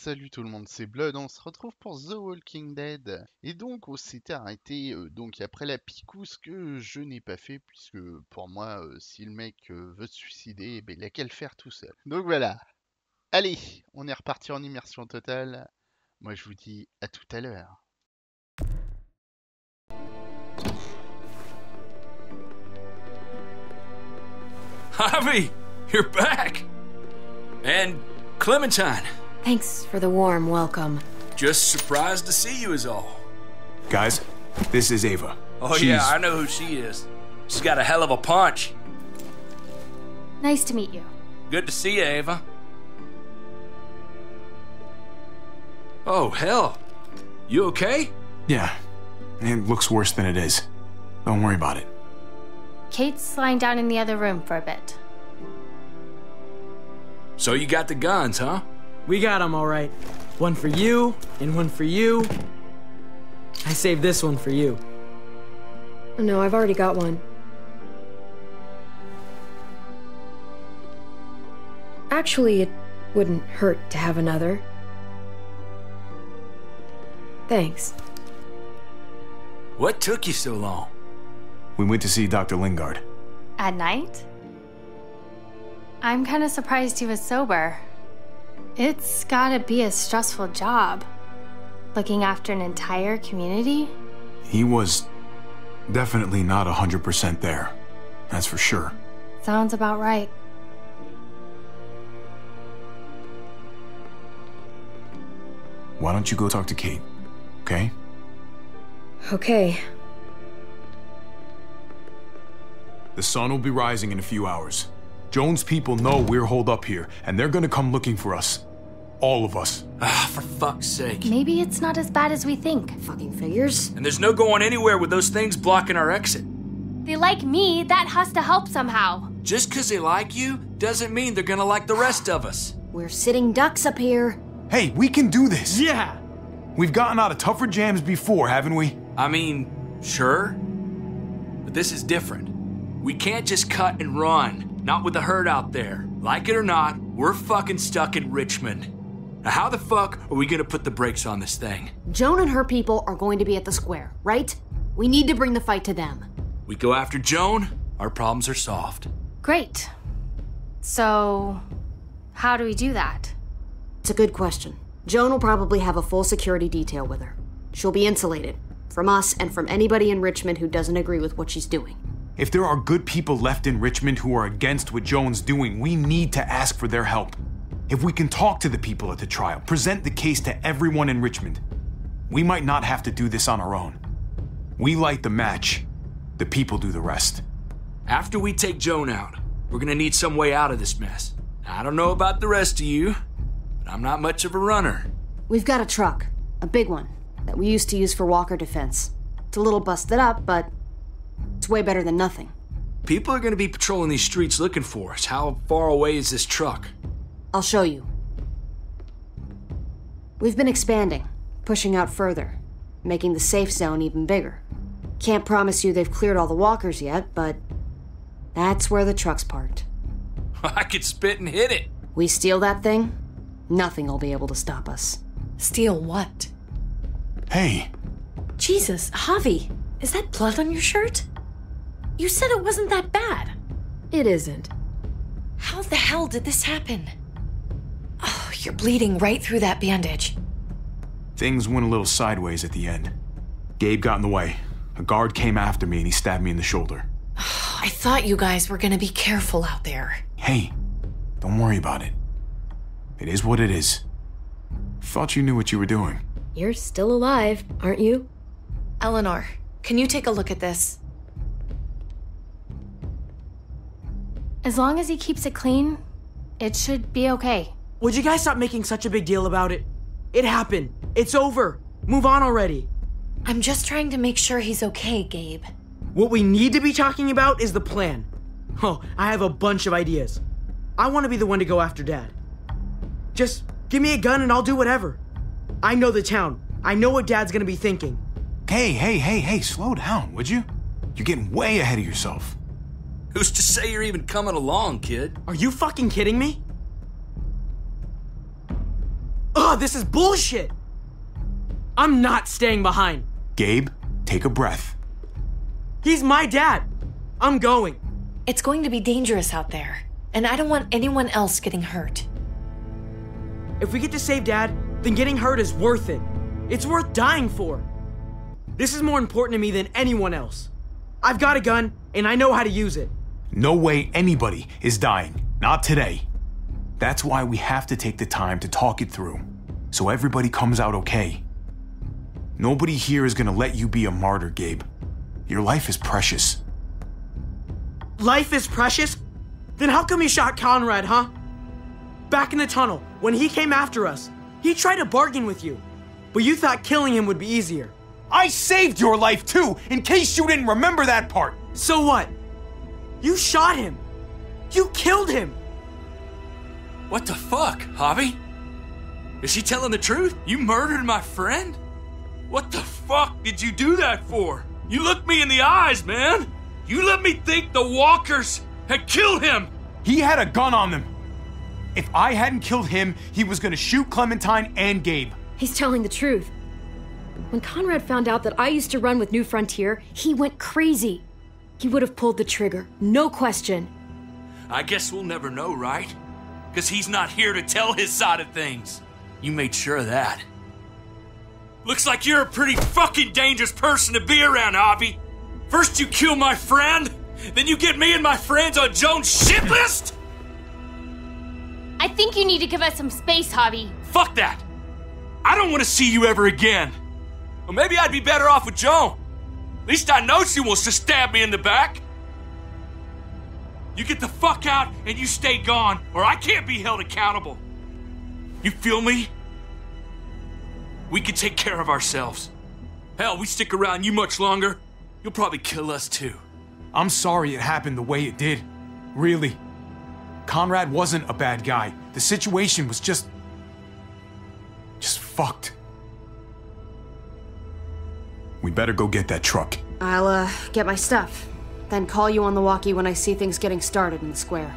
Salut tout le monde, c'est Blood, on se retrouve pour The Walking Dead. Et donc on s'était arrêté donc après la picouse que je n'ai pas fait, puisque pour moi, si le mec veut se suicider, eh ben, il a qu'à le faire tout seul. Donc voilà, allez, on est reparti en immersion totale. Moi je vous dis à tout à l'heure. Javi, you're back! And Clementine. Thanks for the warm welcome. Just surprised to see you is all. Guys, this is Ava. Oh yeah, I know who she is. She's got a hell of a punch. Nice to meet you. Good to see you, Ava. Oh, hell. You okay? Yeah, it looks worse than it is. Don't worry about it. Kate's lying down in the other room for a bit. So you got the guns, huh? We got them all right. One for you, and one for you. I saved this one for you. No, I've already got one. Actually, it wouldn't hurt to have another. Thanks. What took you so long? We went to see Dr. Lingard. At night? I'm kind of surprised he was sober. It's gotta be a stressful job. Looking after an entire community? He was definitely not 100% there. That's for sure. Sounds about right. Why don't you go talk to Kate, okay? Okay. The sun will be rising in a few hours. Joan's people know we're holed up here, and they're gonna come looking for us. All of us. Ah, for fuck's sake. Maybe it's not as bad as we think. Fucking figures. And there's no going anywhere with those things blocking our exit. They like me, that has to help somehow. Just 'cause they like you doesn't mean they're gonna like the rest of us. We're sitting ducks up here. Hey, we can do this! Yeah! We've gotten out of tougher jams before, haven't we? I mean, sure. But this is different. We can't just cut and run. Not with the herd out there. Like it or not, we're fucking stuck in Richmond. Now how the fuck are we gonna put the brakes on this thing? Joan and her people are going to be at the square, right? We need to bring the fight to them. We go after Joan, our problems are solved. Great. So, how do we do that? It's a good question. Joan will probably have a full security detail with her. She'll be insulated. From us and from anybody in Richmond who doesn't agree with what she's doing. If there are good people left in Richmond who are against what Joan's doing, we need to ask for their help. If we can talk to the people at the trial, present the case to everyone in Richmond, we might not have to do this on our own. We light the match, the people do the rest. After we take Joan out, we're gonna need some way out of this mess. I don't know about the rest of you, but I'm not much of a runner. We've got a truck, a big one, that we used to use for walker defense. It's a little busted up, but it's way better than nothing. People are gonna be patrolling these streets looking for us. How far away is this truck? I'll show you. We've been expanding, pushing out further, making the safe zone even bigger. Can't promise you they've cleared all the walkers yet, but that's where the truck's parked. I could spit and hit it. We steal that thing, nothing will be able to stop us. Steal what? Hey, Jesus, Javi, is that blood on your shirt? You said it wasn't that bad. It isn't. How the hell did this happen? Oh, you're bleeding right through that bandage. things went a little sideways at the end. Gabe got in the way. A guard came after me and he stabbed me in the shoulder. I thought you guys were gonna be careful out there. Hey, don't worry about it. It is what it is. Thought you knew what you were doing. You're still alive, aren't you? Eleanor, can you take a look at this? As long as he keeps it clean, it should be okay. Would you guys stop making such a big deal about it? It happened. It's over. Move on already. I'm just trying to make sure he's okay, Gabe. What we need to be talking about is the plan. Oh, I have a bunch of ideas. I want to be the one to go after Dad. Just give me a gun and I'll do whatever. I know the town. I know what Dad's gonna be thinking. Hey, slow down, would you? You're getting way ahead of yourself. Who's to say you're even coming along, kid? Are you fucking kidding me? Ugh! God, this is bullshit! I'm not staying behind. Gabe, take a breath. He's my dad. I'm going. It's going to be dangerous out there, and I don't want anyone else getting hurt. If we get to save Dad, then getting hurt is worth it. It's worth dying for. This is more important to me than anyone else. I've got a gun, and I know how to use it. No way anybody is dying. Not today. That's why we have to take the time to talk it through, so everybody comes out okay. Nobody here is gonna let you be a martyr, Gabe. Your life is precious. Life is precious? Then how come you shot Conrad, huh? Back in the tunnel, when he came after us, he tried to bargain with you, but you thought killing him would be easier. I saved your life too, in case you didn't remember that part. So what? You shot him. You killed him. What the fuck, Javi? Is she telling the truth? You murdered my friend? What the fuck did you do that for? You looked me in the eyes, man. You let me think the walkers had killed him. He had a gun on them. If I hadn't killed him, he was gonna shoot Clementine and Gabe. He's telling the truth. When Conrad found out that I used to run with New Frontier, he went crazy. He would have pulled the trigger, no question. I guess we'll never know, right? Because he's not here to tell his side of things. You made sure of that. Looks like you're a pretty fucking dangerous person to be around, Javi. First you kill my friend, then you get me and my friends on Joan's shit list? I think you need to give us some space, Javi. Fuck that! I don't want to see you ever again. Or maybe I'd be better off with Joan. At least I know she wants to stab me in the back. You get the fuck out and you stay gone, or I can't be held accountable. You feel me? We can take care of ourselves. Hell, we stick around you much longer, you'll probably kill us too. I'm sorry it happened the way it did. Really. Conrad wasn't a bad guy. The situation was just fucked. We better go get that truck. I'll, get my stuff. Then call you on the walkie when I see things getting started in the square.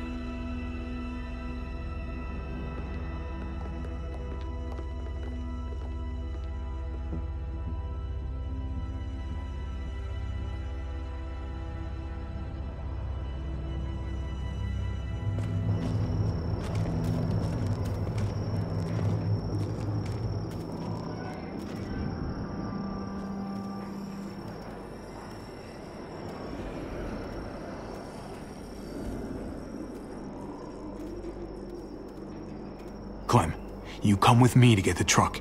Clem, you come with me to get the truck.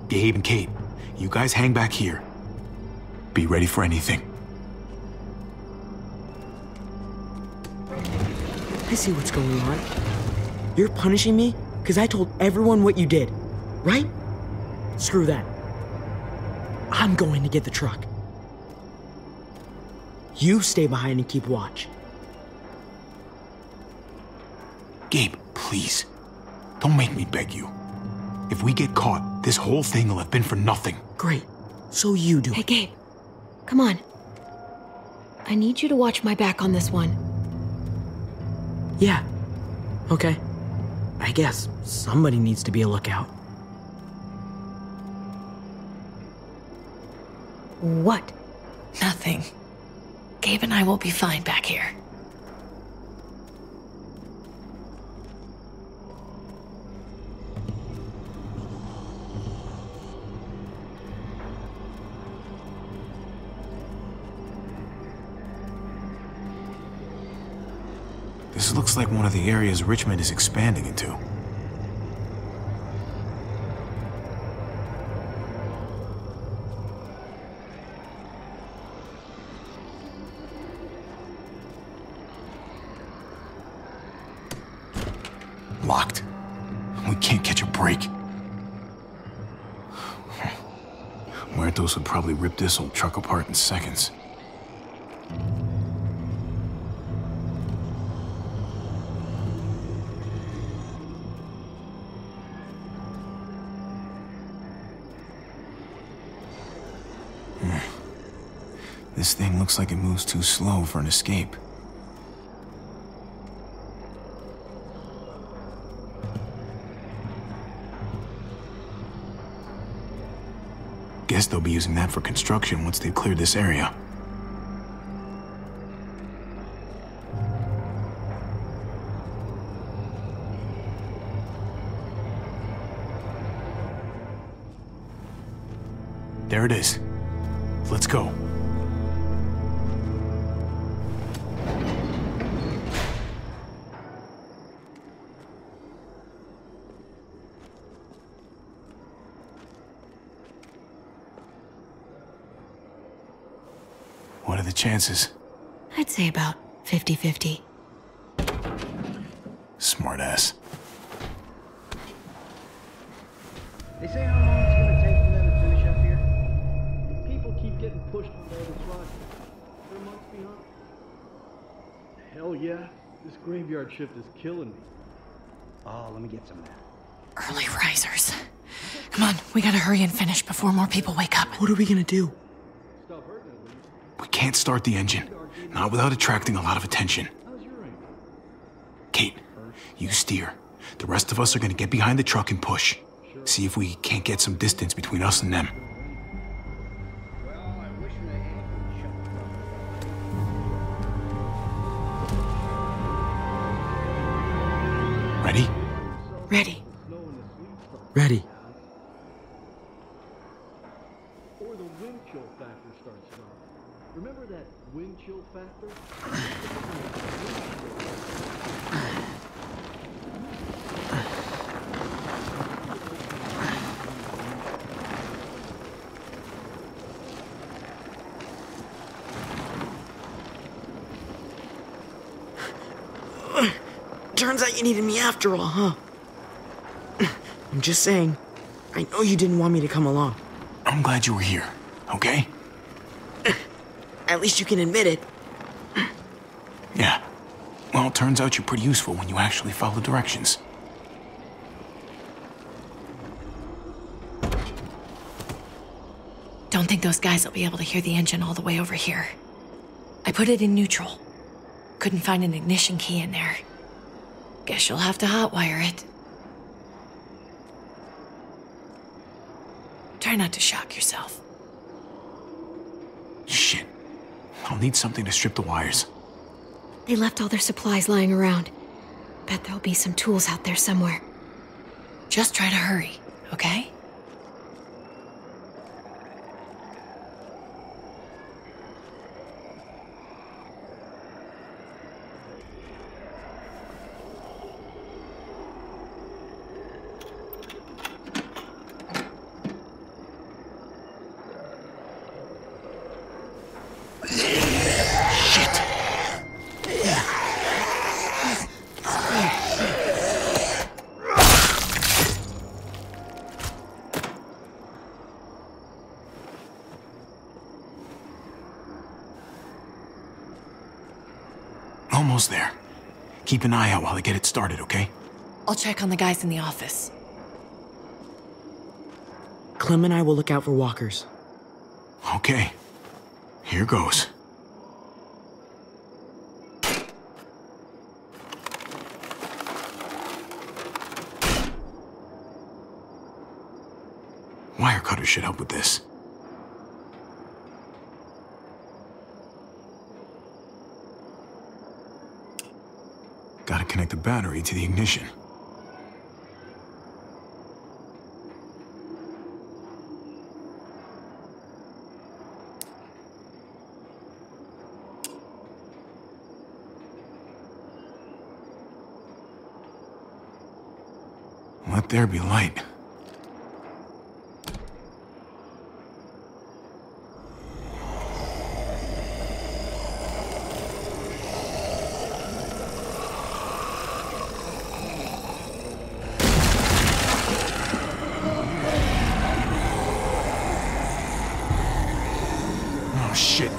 Gabe and Kate, you guys hang back here. Be ready for anything. I see what's going on. You're punishing me because I told everyone what you did, right? Screw that. I'm going to get the truck. You stay behind and keep watch. Gabe, please. Don't make me beg you. If we get caught, this whole thing will have been for nothing. Great. So you do it. Hey, Gabe. Come on. I need you to watch my back on this one. Yeah. Okay. I guess somebody needs to be a lookout. What? Nothing. Gabe and I will be fine back here. This looks like one of the areas Richmond is expanding into. Locked. We can't catch a break. Muertos would probably rip this old truck apart in seconds. This thing looks like it moves too slow for an escape. Guess they'll be using that for construction once they've cleared this area. There it is. Let's go. What are the chances? I'd say about 50-50. Smartass. They say how long it's gonna take for them to finish up here? People keep getting pushed from the other side. They're months behind. Hell yeah. This graveyard shift is killing me. Oh, let me get some of that. Early risers. Come on, we gotta hurry and finish before more people wake up. What are we gonna do? We can't start the engine. Not without attracting a lot of attention. Kate, you steer. The rest of us are gonna get behind the truck and push. See if we can't get some distance between us and them. Ready? Ready. Ready. Or the wind chill factor starts snowing. Remember that wind chill factor? Turns out you needed me after all, huh? I'm just saying, I know you didn't want me to come along. I'm glad you were here, okay? At least you can admit it. Yeah. Well, it turns out you're pretty useful when you actually follow directions. Don't think those guys will be able to hear the engine all the way over here. I put it in neutral. Couldn't find an ignition key in there. Guess you'll have to hotwire it. Try not to shock yourself. Shit. I'll need something to strip the wires. They left all their supplies lying around. Bet there'll be some tools out there somewhere. Just try to hurry, okay? Almost there. Keep an eye out while I get it started, okay? I'll check on the guys in the office. Clem and I will look out for walkers. Okay. Here goes. Wire cutter should help with this. Gotta connect the battery to the ignition. Let there be light. Oh, shit.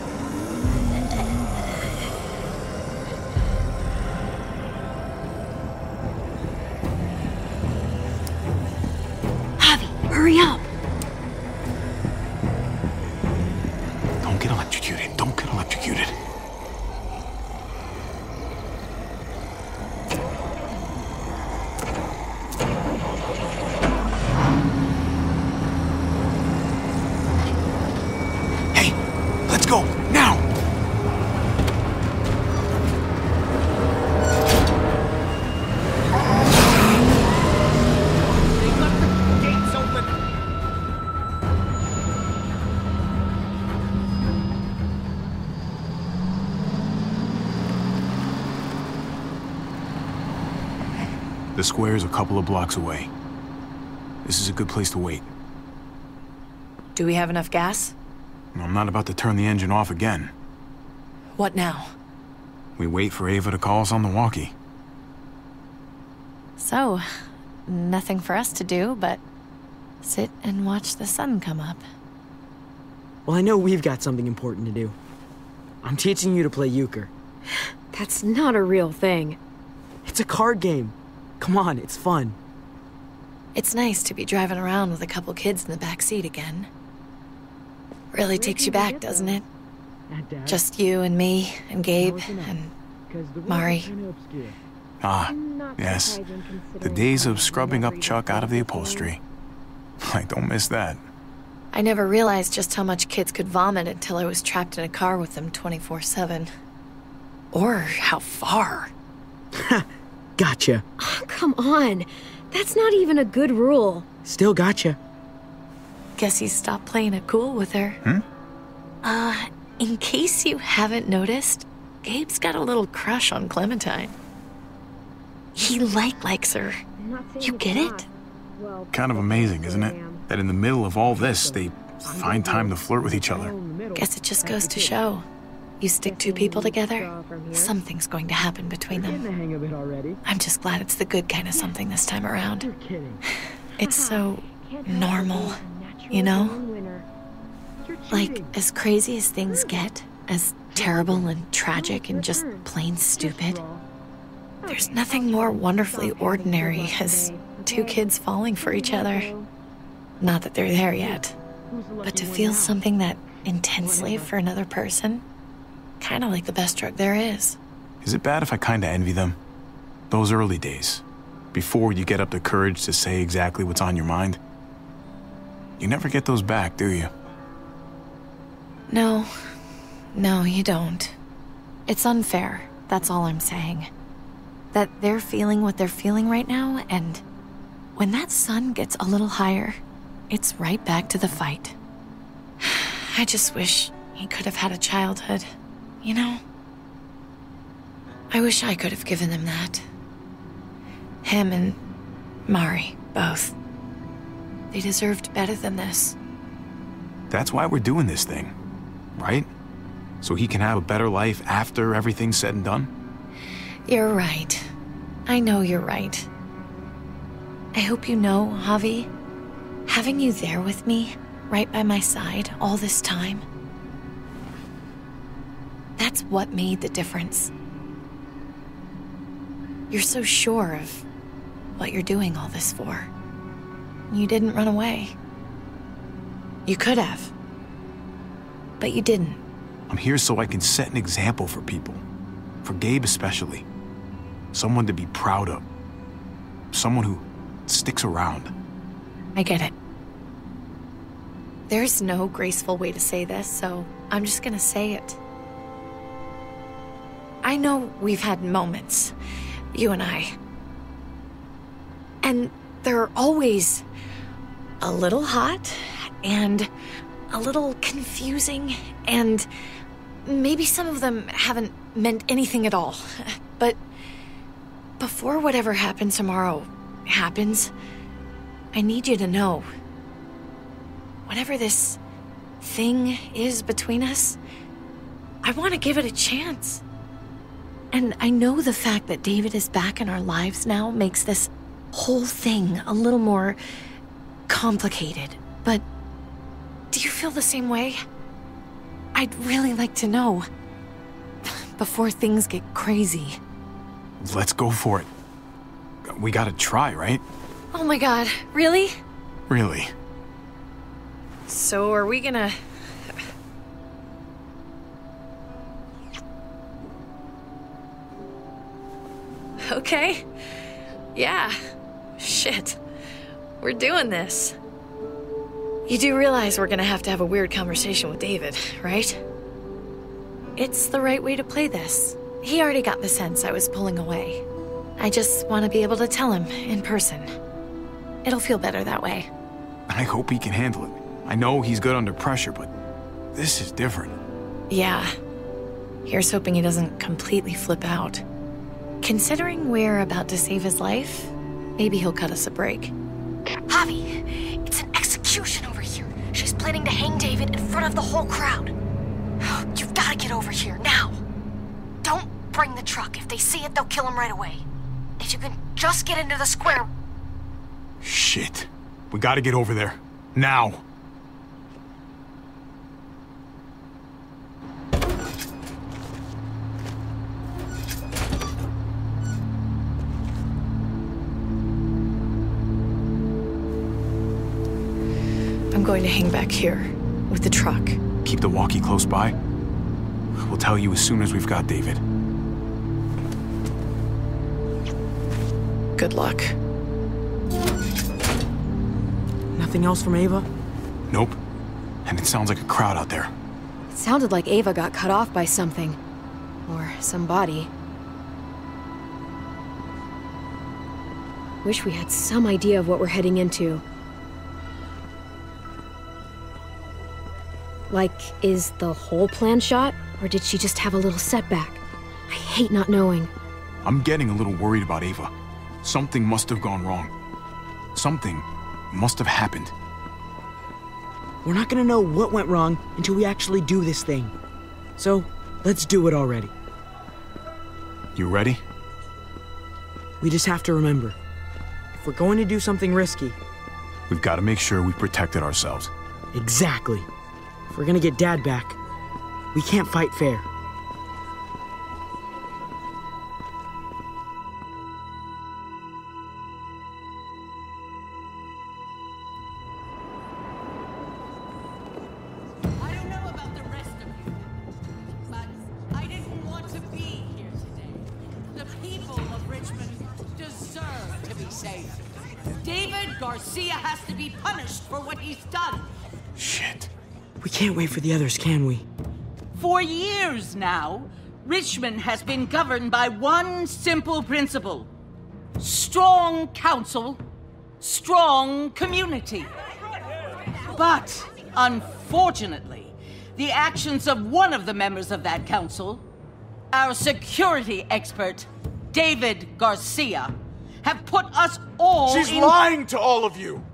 Hurry up! Don't get electrocuted. Don't get electrocuted. The square's a couple of blocks away. This is a good place to wait. Do we have enough gas? I'm not about to turn the engine off again. What now? We wait for Ava to call us on the walkie. So, nothing for us to do but sit and watch the sun come up. Well, I know we've got something important to do. I'm teaching you to play euchre. That's not a real thing. It's a card game. Come on, it's fun. It's nice to be driving around with a couple kids in the back seat again. Really takes you back, doesn't it? Just you and me and Gabe and Mari. Ah, yes. The days of scrubbing up Chuck out of the upholstery. I don't miss that. I never realized just how much kids could vomit until I was trapped in a car with them 24/7. Or how far. Gotcha. Oh, come on. That's not even a good rule. Still gotcha. Guess he stopped playing it cool with her. In case you haven't noticed, Gabe's got a little crush on Clementine. He likes her. You get it? Kind of amazing, isn't it? That in the middle of all this, they find time to flirt with each other. Guess it just goes to show. You stick two people together, something's going to happen between them. I'm just glad it's the good kind of something this time around. It's so normal, you know? Like, as crazy as things get, as terrible and tragic and just plain stupid, there's nothing more wonderfully ordinary as two kids falling for each other. Not that they're there yet, but to feel something that intensely for another person, kind of like the best drug there is. Is it bad if I kind of envy them? Those early days, before you get up the courage to say exactly what's on your mind. You never get those back, do you? No, you don't. It's unfair, that's all I'm saying. That they're feeling what they're feeling right now, and when that sun gets a little higher, it's right back to the fight. I just wish he could have had a childhood, you know? I wish I could have given them that. Him and Mari, both. They deserved better than this. That's why we're doing this thing, right? So he can have a better life after everything's said and done? You're right. I know you're right. I hope you know, Javi, having you there with me, right by my side all this time, that's what made the difference. You're so sure of what you're doing all this for. You didn't run away. You could have, but you didn't. I'm here so I can set an example for people. For Gabe especially. Someone to be proud of. Someone who sticks around. I get it. There's no graceful way to say this, so I'm just gonna say it. I know we've had moments, you and I. And they're always a little hot and a little confusing, and maybe some of them haven't meant anything at all. But before whatever happens tomorrow happens, I need you to know, whatever this thing is between us, I want to give it a chance. And I know the fact that David is back in our lives now makes this whole thing a little more complicated. But do you feel the same way? I'd really like to know before things get crazy. Let's go for it. We gotta try, right? Oh my God, really? Really. So are we gonna... Okay. Yeah. Shit. We're doing this. You do realize we're gonna have to have a weird conversation with David, right? It's the right way to play this. He already got the sense I was pulling away. I just want to be able to tell him in person. It'll feel better that way. I hope he can handle it. I know he's good under pressure, but this is different. Yeah. Here's hoping he doesn't completely flip out. Considering we're about to save his life, Maybe he'll cut us a break. Javi, it's an execution over here. She's planning to hang David in front of the whole crowd. You've got to get over here, now. Don't bring the truck. If they see it, they'll kill him right away. If you can just get into the square... Shit. We gotta get over there. Now. I'm going to hang back here, with the truck. Keep the walkie close by. We'll tell you as soon as we've got David. Good luck. Nothing else from Ava? Nope. And it sounds like a crowd out there. It sounded like Ava got cut off by something. Or somebody. Wish we had some idea of what we're heading into. Like, is the whole plan shot? Or did she just have a little setback? I hate not knowing. I'm getting a little worried about Ava. Something must have gone wrong. Something must have happened. We're not gonna know what went wrong until we actually do this thing. So, let's do it already. You ready? We just have to remember, if we're going to do something risky... We've got to make sure we protected ourselves. Exactly. If we're gonna get Dad back, we can't fight fair. I don't know about the rest of you, but I didn't want to be here today. The people of Richmond deserve to be safe. David Garcia has to be punished for what he's done. Shit. We can't wait for the others, can we? For years now, Richmond has been governed by one simple principle. Strong council, strong community. But, unfortunately, the actions of one of the members of that council, our security expert, David Garcia, have put us all She's lying to all of you!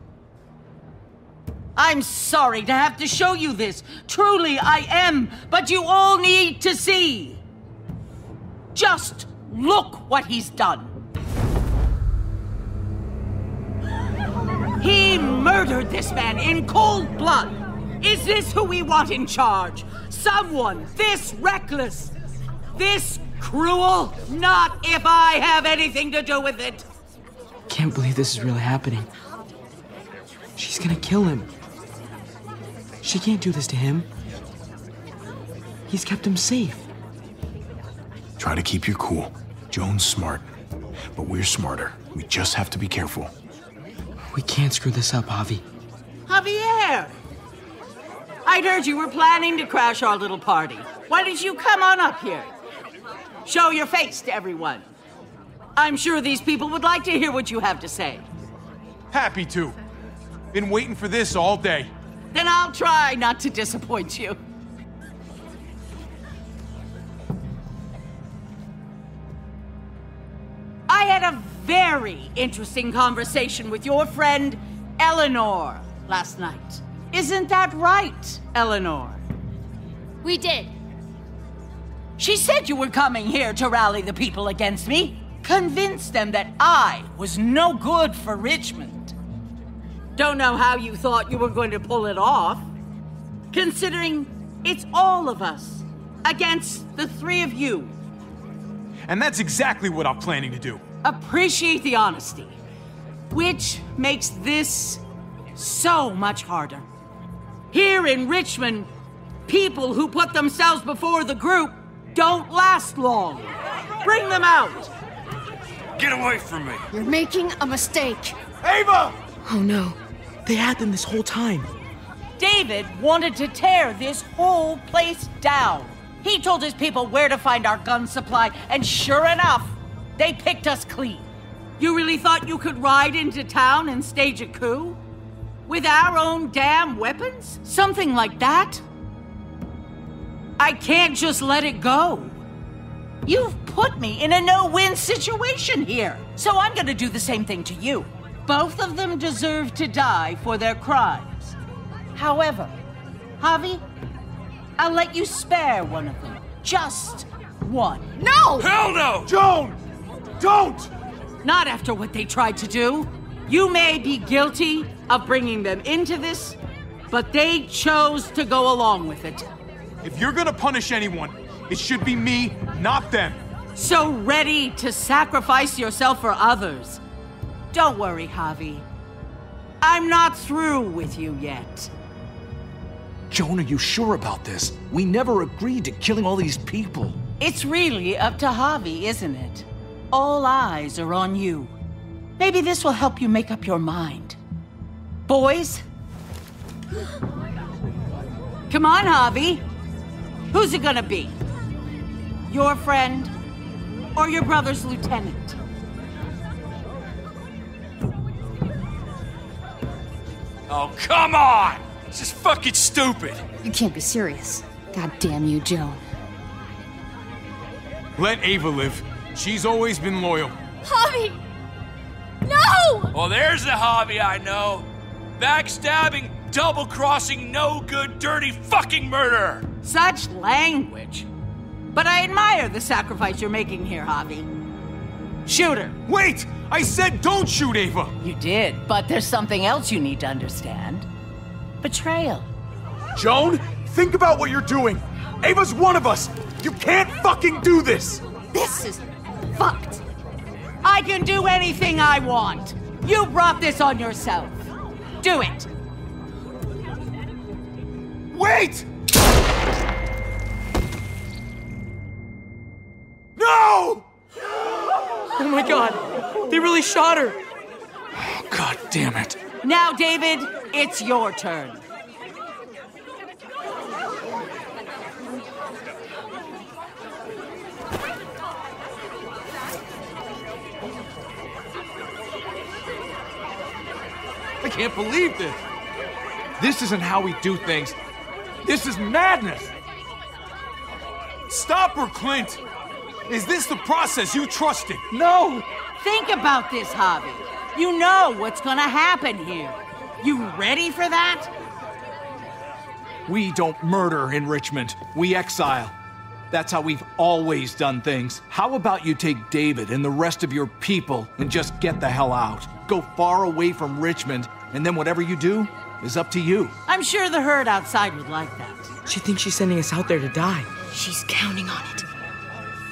I'm sorry to have to show you this. Truly, I am. But you all need to see. Just look what he's done. He murdered this man in cold blood. Is this who we want in charge? Someone this reckless, this cruel? Not if I have anything to do with it. Can't believe this is really happening. She's gonna kill him. She can't do this to him. He's kept him safe. Try to keep your cool. Joan's smart, but we're smarter. We just have to be careful. We can't screw this up, Javi. Javier! I'd heard you were planning to crash our little party. Why don't you come on up here? Show your face to everyone. I'm sure these people would like to hear what you have to say. Happy to. Been waiting for this all day. Then I'll try not to disappoint you. I had a very interesting conversation with your friend Eleanor last night. Isn't that right, Eleanor? We did. She said you were coming here to rally the people against me, convince them that I was no good for Richmond. Don't know how you thought you were going to pull it off, considering it's all of us against the three of you. And that's exactly what I'm planning to do. Appreciate the honesty, which makes this so much harder. Here in Richmond, people who put themselves before the group don't last long. Bring them out. Get away from me. You're making a mistake. Ava! Oh no. They had them this whole time. David wanted to tear this whole place down. He told his people where to find our gun supply, and sure enough, they picked us clean. You really thought you could ride into town and stage a coup? With our own damn weapons? Something like that? I can't just let it go. You've put me in a no-win situation here, so I'm gonna do the same thing to you. Both of them deserve to die for their crimes. However, Javi, I'll let you spare one of them. Just one. No! Hell no! Joan! Don't! Not after what they tried to do. You may be guilty of bringing them into this, but they chose to go along with it. If you're gonna punish anyone, it should be me, not them. So ready to sacrifice yourself for others. Don't worry, Javi. I'm not through with you yet. Joan, are you sure about this? We never agreed to killing all these people. It's really up to Javi, isn't it? All eyes are on you. Maybe this will help you make up your mind. Boys? Come on, Javi. Who's it gonna be? Your friend or your brother's lieutenant? Oh, come on! This is fucking stupid. You can't be serious. God damn you, Joan. Let Ava live. She's always been loyal. Javi! No! Oh, there's the Javi I know. Backstabbing, double-crossing, no good, dirty fucking murderer. Such language. But I admire the sacrifice you're making here, Javi. Shoot her. Wait! I said don't shoot Ava! You did, but there's something else you need to understand. Betrayal. Joan, think about what you're doing. Ava's one of us. You can't fucking do this. This is fucked. I can do anything I want. You brought this on yourself. Do it. Wait! No! Oh my god, they really shot her. Oh, God damn it. Now, David, it's your turn. I can't believe this. This isn't how we do things. This is madness. Stop her, Clint! Is this the process you trusted? No! Think about this, Javi. You know what's gonna happen here. You ready for that? We don't murder in Richmond. We exile. That's how we've always done things. How about you take David and the rest of your people and just get the hell out? Go far away from Richmond, and then whatever you do is up to you. I'm sure the herd outside would like that. She thinks she's sending us out there to die. She's counting on it.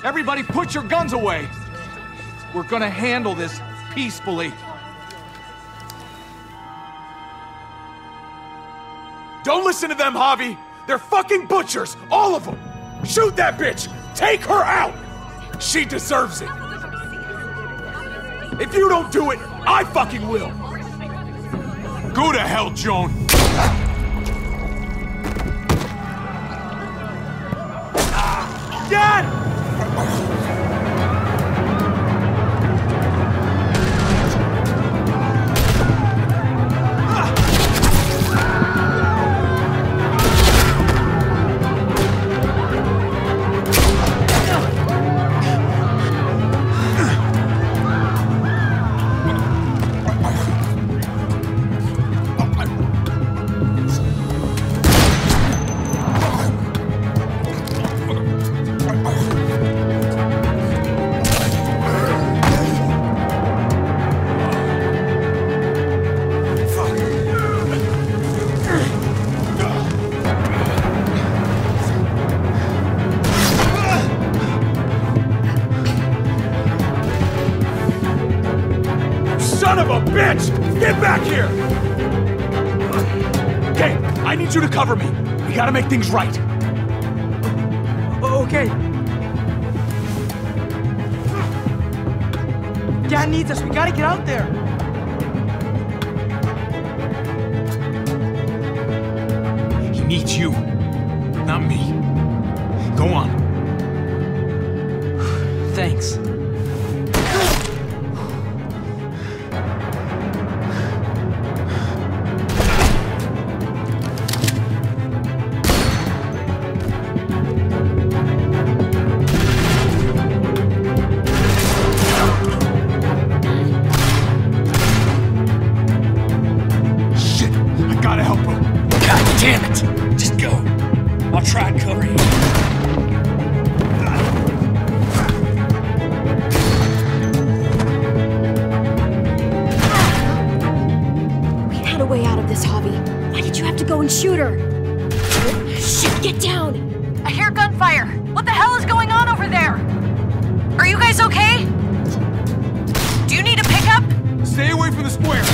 Everybody put your guns away. We're gonna handle this peacefully. Don't listen to them, Javi. They're fucking butchers, all of them. Shoot that bitch. Take her out. She deserves it. If you don't do it, I fucking will. Go to hell, Joan. Dad! Son of a bitch! Get back here! Okay, I need you to cover me. We gotta make things right. Okay. Dad needs us. We gotta get out there. He needs you, not me. Go on. Thanks. gotta help her. God damn it! Just go. I'll try and cover you. We had a way out of this, Javi. Why did you have to go and shoot her? Shit, get down! I hear gunfire. What the hell is going on over there? Are you guys okay? Do you need a pickup? Stay away from the square.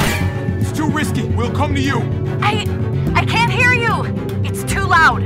It's too risky. We'll come to you. I can't hear you. It's too loud.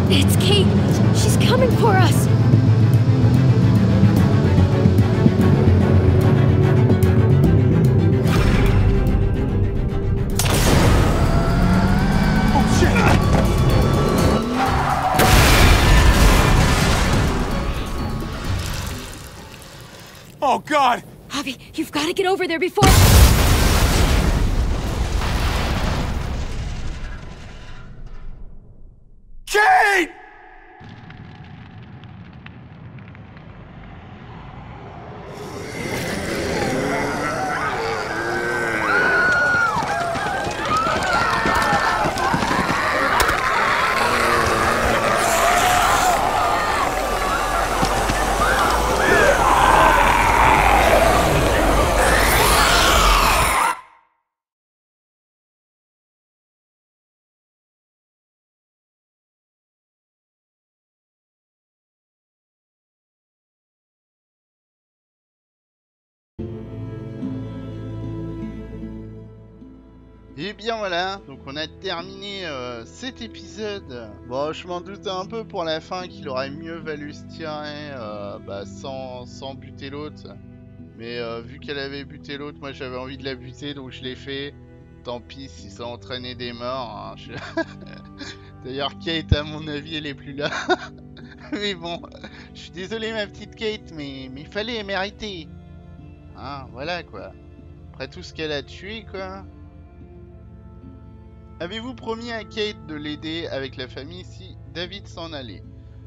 It's Kate. She's coming for us. Oh, shit! Oh, God! Javi, you've got to get over there before... Kate! Et bien voilà, donc on a terminé cet épisode. Bon, je m'en doutais un peu pour la fin qu'il aurait mieux valu se tirer sans buter l'autre. Mais vu qu'elle avait buté l'autre, moi j'avais envie de la buter, donc je l'ai fait. Tant pis si ça entraînait des morts. Hein. D'ailleurs, Kate, à mon avis, elle est plus là. Mais bon, je suis désolé ma petite Kate, mais il fallait mériter. Hein, voilà quoi. Après tout ce qu'elle a tué, quoi. Avez-vous promis à Kate de l'aider avec la famille si David s'en allait?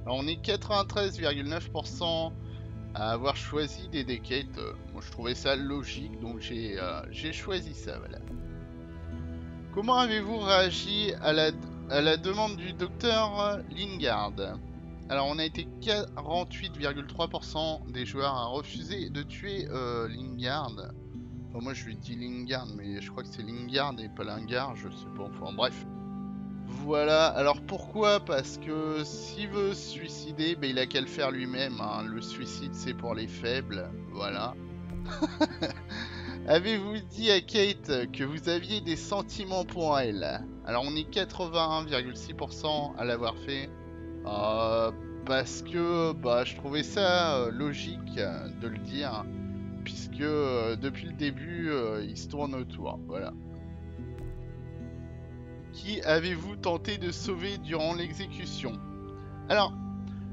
Alors on est 93,9% à avoir choisi d'aider Kate. Moi je trouvais ça logique, donc j'ai choisi ça, voilà. Comment avez-vous réagi à la demande du docteur Lingard? Alors on a été 48,3% des joueurs à refuser de tuer Lingard. Enfin, moi je lui dis Lingard, mais je crois que c'est Lingard et pas Lingard, je sais pas, enfin bref. Voilà, alors pourquoi? Parce que s'il veut se suicider, il a qu'à le faire lui-même, hein. Le suicide c'est pour les faibles, voilà. Avez-vous dit à Kate que vous aviez des sentiments pour elle? Alors on est 81,6% à l'avoir fait. Parce que je trouvais ça logique de le dire. Puisque depuis le début, il se tourne autour, voilà. Qui avez-vous tenté de sauver durant l'exécution? Alors,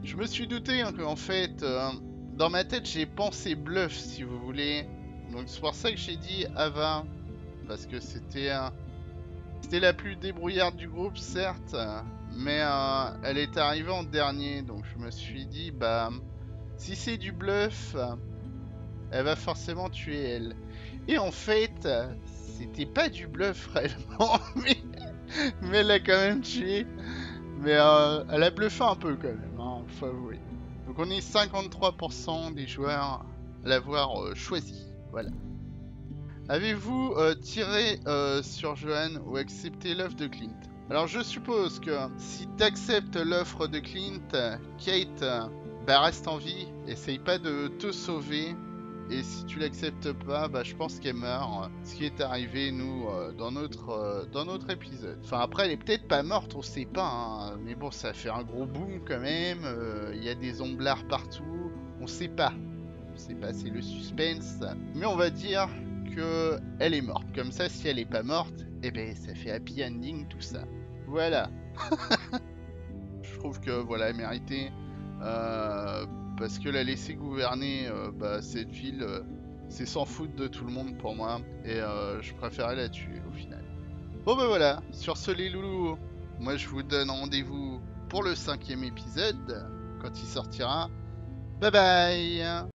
je me suis douté qu'en fait, dans ma tête, j'ai pensé bluff, si vous voulez. Donc c'est pour ça que j'ai dit Ava, parce que c'était la plus débrouillarde du groupe, certes, mais elle est arrivée en dernier, donc je me suis dit, si c'est du bluff... elle va forcément tuer elle. Et en fait, c'était pas du bluff réellement, mais elle l'a quand même tué. Mais elle a bluffé un peu quand même, hein, faut avouer. Donc on est 53% des joueurs à l'avoir choisi. Voilà. Avez-vous tiré sur Johan ou accepté l'offre de Clint? Alors je suppose que si tu acceptes l'offre de Clint, Kate reste en vie, essaye pas de te sauver. Et si tu l'acceptes pas, je pense qu'elle meurt. Ce qui est arrivé, nous, dans notre épisode. Enfin, après, elle est peut-être pas morte, on sait pas. Hein. Mais bon, ça fait un gros boom quand même. Il y a des omblards partout. On sait pas. On sait pas, c'est le suspense. Mais on va dire que elle est morte. Comme ça, si elle est pas morte, eh ben ça fait happy ending tout ça. Voilà. Je trouve que voilà, elle méritait. Parce que la laisser gouverner cette ville, c'est s'en foutre de tout le monde pour moi. Et je préférais la tuer au final. Bon bah voilà, sur ce les loulous, moi je vous donne rendez-vous pour le 5e épisode, quand il sortira. Bye bye.